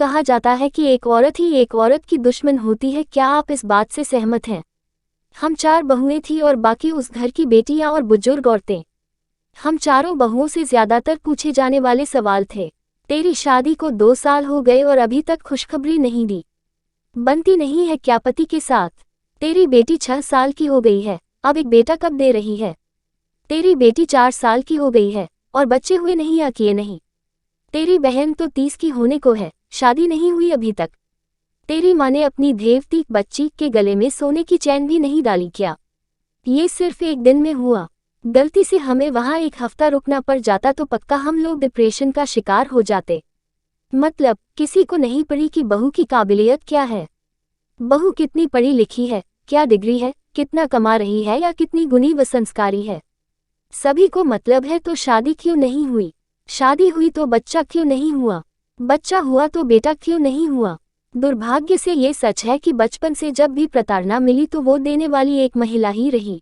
कहा जाता है कि एक औरत ही एक औरत की दुश्मन होती है। क्या आप इस बात से सहमत हैं? हम 4 बहुएं थीं और बाकी उस घर की बेटियां और बुजुर्ग औरतें। हम चारों बहुओं से ज्यादातर पूछे जाने वाले सवाल थे। तेरी शादी को 2 साल हो गए और अभी तक खुशखबरी नहीं दी। बनती नहीं है क्या पति के साथ? तेरी बेटी 6 साल की हो गई है, अब एक बेटा कब दे रही है? तेरी बेटी 4 साल की हो गई है और बच्चे हुए नहीं या किए नहीं। तेरी बहन तो 30 की होने को है, शादी नहीं हुई अभी तक। तेरी माँ ने अपनी धेवती बच्ची के गले में सोने की चैन भी नहीं डाली क्या? ये सिर्फ एक दिन में हुआ। गलती से हमें वहाँ एक हफ्ता रुकना पड़ जाता तो पक्का हम लोग डिप्रेशन का शिकार हो जाते। मतलब किसी को नहीं पड़ी कि बहू की काबिलियत क्या है, बहू कितनी पढ़ी लिखी है, क्या डिग्री है, कितना कमा रही है या कितनी गुणी व संस्कारी है। सभी को मतलब है तो शादी क्यों नहीं हुई? शादी हुई तो बच्चा क्यों नहीं हुआ? बच्चा हुआ तो बेटा क्यों नहीं हुआ? दुर्भाग्य से ये सच है कि बचपन से जब भी प्रताड़ना मिली तो वो देने वाली एक महिला ही रही।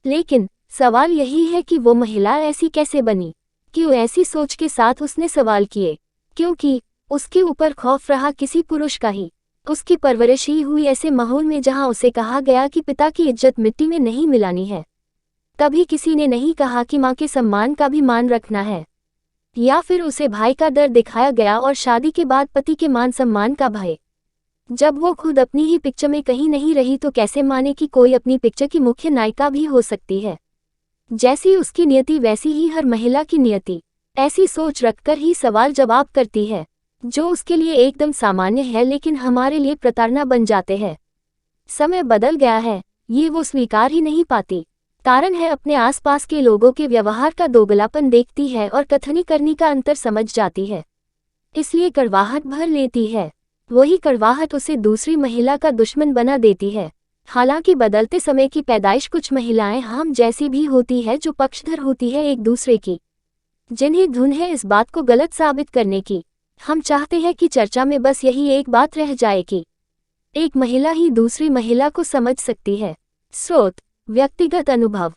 लेकिन सवाल यही है कि वो महिला ऐसी कैसे बनी? क्यों ऐसी सोच के साथ उसने सवाल किए? क्योंकि उसके ऊपर खौफ रहा किसी पुरुष का ही। उसकी परवरिश ही हुई ऐसे माहौल में जहां उसे कहा गया कि पिता की इज्जत मिट्टी में नहीं मिलानी है। कभी किसी ने नहीं कहा कि माँ के सम्मान का भी मान रखना है। या फिर उसे भाई का डर दिखाया गया और शादी के बाद पति के मान सम्मान का भय। जब वो खुद अपनी ही पिक्चर में कहीं नहीं रही तो कैसे माने कि कोई अपनी पिक्चर की मुख्य नायिका भी हो सकती है? जैसी उसकी नियति वैसी ही हर महिला की नियति। ऐसी सोच रखकर ही सवाल जवाब करती है। जो उसके लिए एकदम सामान्य है लेकिन हमारे लिए प्रताड़ना बन जाते हैं। समय बदल गया है, ये वो स्वीकार ही नहीं पाती। कारण है अपने आसपास के लोगों के व्यवहार का दोगलापन देखती है और कथनी करनी का अंतर समझ जाती है, इसलिए कड़वाहट भर लेती है। वही कड़वाहट उसे दूसरी महिला का दुश्मन बना देती है। हालांकि बदलते समय की पैदाइश कुछ महिलाएं हम जैसी भी होती है जो पक्षधर होती है एक दूसरे की, जिन्हें धुन है इस बात को गलत साबित करने की। हम चाहते हैं कि चर्चा में बस यही एक बात रह जाए कि एक महिला ही दूसरी महिला को समझ सकती है। स्रोत: व्यक्तिगत अनुभव।